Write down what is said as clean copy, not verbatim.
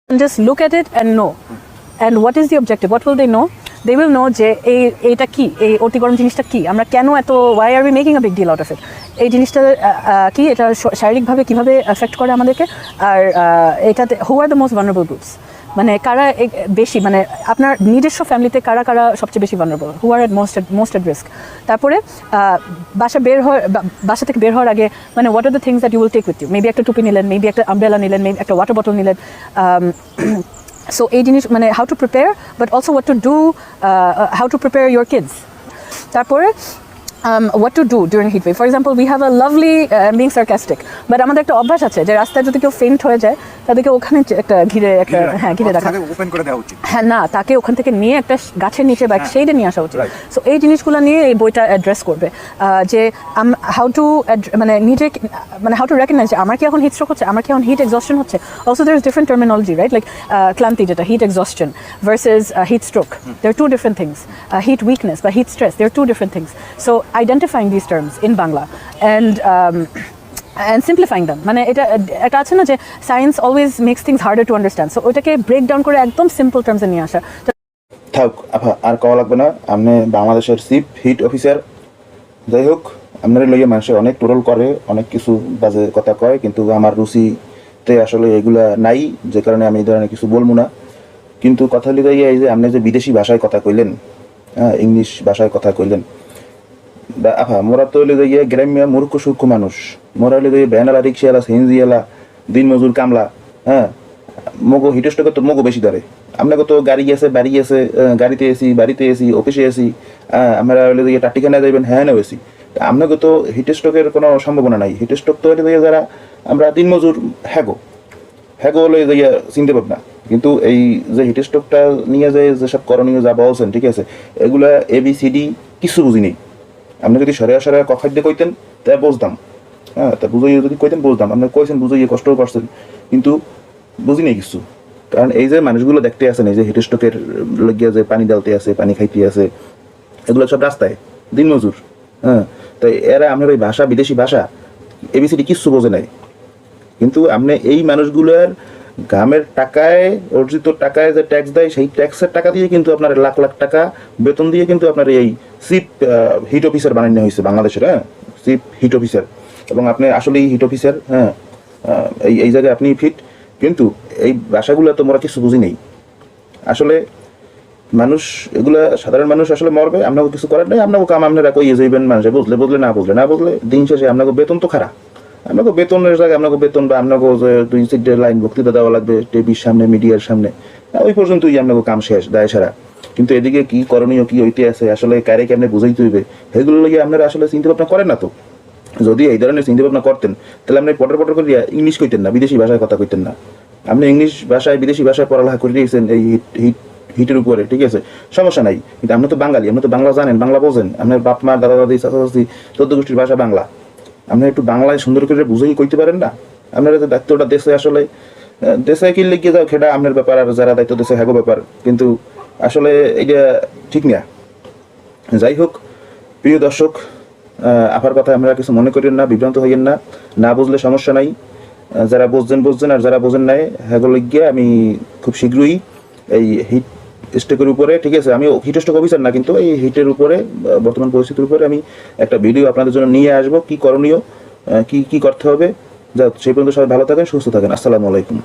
just look at it and know. And what is the objective? What will they know? They will know যে এইটা কি, এই অতি গরম জিনিসটা কি, আমরা কেন এত, why are we making a big deal out of it? এই জিনিসটা কি, এটা শারীরিকভাবে কিভাবে এফেক্ট করে আমাদেরকে, আর এটাতে who are the most vulnerable groups, মানে কারা বেশি, মানে আপনার নিজস্ব ফ্যামিলিতে কারা কারা সবচেয়ে বেশি vulnerable, who are at most at risk. তারপরে বাসা থেকে বের হওয়ার আগে মানে what are the things that you will take with you? Maybe একটা টুপি নিলেন, maybe একটা umbrella নিলেন, maybe একটা water bottle নিলেন. So এই জিনিস মানে how to prepare, but also what to do, how to prepare your kids. তারপরে what to do during heat wave. For example, we have a lovely, being sarcastic, but আমাদের একটা অভ্যাস আছে যে রাস্তায় যদি কেউ ফেইন্ট হয়ে যায় তাদেরকে ওখানে একটা ঘিরে রাখা, ওপেন করে দেওয়া উচিত। হ্যাঁ, না, তাকে ওখান থেকে নিয়ে একটা গাছের নিচে বা সেইডে নিয়ে আসা উচিত। সো এই জিনিসগুলো নিয়ে এই বইটা অ্যাড্রেস করবে যে হাউ টু মানে নিজে মানে হাউ টু রেকগনাইজ যে আমার কি এখন হিট স্ট্রোক হচ্ছে, আমার কি এখন হিট এক্সস্টন হচ্ছে। Also there is different terminology, right? Like ক্লান্তি যেটা heat exhaustion versus heat stroke, there are two different things. Heat weakness বা heat stress, there are two different things. So identifying these terms in Bangla and simplifying them, মানে এটা আছে না যে science always makes things harder to understand, so ওটাকে break down করে একদম simple টার্মসে নিয়ে আসা। থাক আর কওয়া লাগবে না, আপনি বাংলাদেশের চিফ হিট অফিসার। যাই হোক, আপনারা লইয়া মানুষের অনেক টোরল করে, অনেক কিছু বাজে কথা কয়, কিন্তু আমার রুচিতে আসলে এগুলা নাই, যে কারণে আমি এই ধরনের কিছু বলবো না। কিন্তু কথা লিখে এই যে আপনি যে বিদেশি ভাষায় কথা কইলেন, ইংলিশ ভাষায় কথা কইলেন, মোরা তো হইলে যাইয়া গ্রাম্য মূর্খ সূক্ষ্ম মানুষ, মোরা হইলে যাইয়া ভ্যানালা, রিক্সাওয়ালা, সিএনজিওয়ালা, দিন মজুর, কামলা। মগো হিটস্টকে তো মগো বেশি ধরে। আপনাকে তো গাড়ি আছে, বাড়ি আছে, গাড়িতে এসি, বাড়িতে এসি, অফিসে এসি, আমরা হইলে যাইয়া টাটিখানায় যাইবেন, হ্যাঁ না এসি। আপনাকে তো হিটস্ট্রোকের কোনো সম্ভাবনা নাই। হিটস্ট্রোক তো হইলে যাইয়া যারা আমরা দিন মজুর, হ্যাগো হলে যাইয়া চিনতে পাব না। কিন্তু এই যে হিটস্ট্রোকটা নিয়ে যায় যেসব করণীয় যা বলছেন, ঠিক আছে, এগুলা ABCD কিছু বুঝি নেই। আপনি যদি সরে খাদ্য কইতেন তা বুঝতাম, তা বুঝাইয়ে যদি কইতেন বুঝতাম। আপনি কইছেন বুঝাইয়ে কষ্টও করছেন, কিন্তু বুঝি নেই কিছু। কারণ এই যে মানুষগুলো দেখতে আসেন, এই যে হিটস্ট্রোকের লগিয়া যে পানি ডালতে আছে, পানি খাইতে আছে, এগুলো সব রাস্তায় দিন মজুর। তাই এরা আপনার ওই ভাষা, বিদেশি ভাষা ABCD কিচ্ছু বোঝে নাই। কিন্তু আপনি এই মানুষগুলোর গ্রামের টাকায়, অর্জিত টাকায় যে ট্যাক্স দেয়, সেই ট্যাক্সের টাকা দিয়ে কিন্তু আপনার লাখ লাখ টাকা বেতন দিয়ে কিন্তু আপনার এই চিফ হিট অফিসার বানানো হয়েছে বাংলাদেশের। চিফ হিট অফিসার, এবং আপনি আসলেই হিট অফিসার। এই জায়গায় আপনি ফিট। কিন্তু এই ভাষাগুলো তো মোরা কিছু বুঝি নেই আসলে। মানুষ এগুলা, সাধারণ মানুষ আসলে মরবে, আপনাকে কিছু করার নেই। আপনাকে কাম আপনারা কইয়ে যাইবেন, মানুষে বুঝলে না বুঝলে দিন শেষে আপনাকে বেতন তো খারাপ। আপনাকে বেতনের জায়গায় আপনাকে বেতন বা আপনাকে যে 2-4 লাইন বক্তৃতা দেওয়া লাগবে টিভির সামনে, মিডিয়ার সামনে, ওই পর্যন্তই আপনাকে কাম শেষ, দায় সারা। কিন্তু এদিকে কি করণীয়, কি হইতে আছে আসলে, কারে কেমনে বুঝাইতে হইবে, সেগুলো লইয়া আপনারা আসলে চিন্তা ভাবনা করেন না। তো যদি এই ধরনের চিন্তা ভাবনা করতেন, তাহলে আপনি পটর করিয়া ইংলিশ কইতেন না, বিদেশি ভাষায় কথা কইতেন না। আপনি ইংলিশ ভাষায়, বিদেশি ভাষায় পড়ালেখা করে দিয়েছেন এই হিটের উপরে, ঠিক আছে, সমস্যা নাই। কিন্তু আপনি তো বাঙালি, আপনি তো বাংলা জানেন, বাংলা বোঝেন। আপনার বাপ মা, দাদা দাদি, চাচা চাচি, 14 গোষ্ঠীর ভাষা বাংলা। আপনি একটু বাংলায় সুন্দর করে বুঝেই কইতে পারেন না? আপনারা যে দায়িত্বটা দেশে, আসলে দেশে কি লিখে যাও সেটা আপনার ব্যাপার, আর যারা দায়িত্ব দেশে হ্যাগো ব্যাপার। কিন্তু আসলে এটা ঠিক না। যাই হোক, প্রিয় দর্শক, আপনার কথা আমরা কিছু মনে করেন না, বিভ্রান্ত হইয়েন না। না বুঝলে সমস্যা নাই, যারা বুঝছেন, আর যারা বোঝেন নাই হ্যাগো লিখে আমি খুব শীঘ্রই এই হিট স্ট্রোকের উপরে, ঠিক আছে, আমি হিট স্ট্রোক অফিসার না, কিন্তু এই হিটের উপরে, বর্তমান পরিস্থিতির উপরে আমি একটা ভিডিও আপনাদের জন্য নিয়ে আসবো, কি করণীয়, কি করতে হবে। যা সেই পর্যন্ত সবাই ভালো থাকেন, সুস্থ থাকেন। আসসালামু আলাইকুম।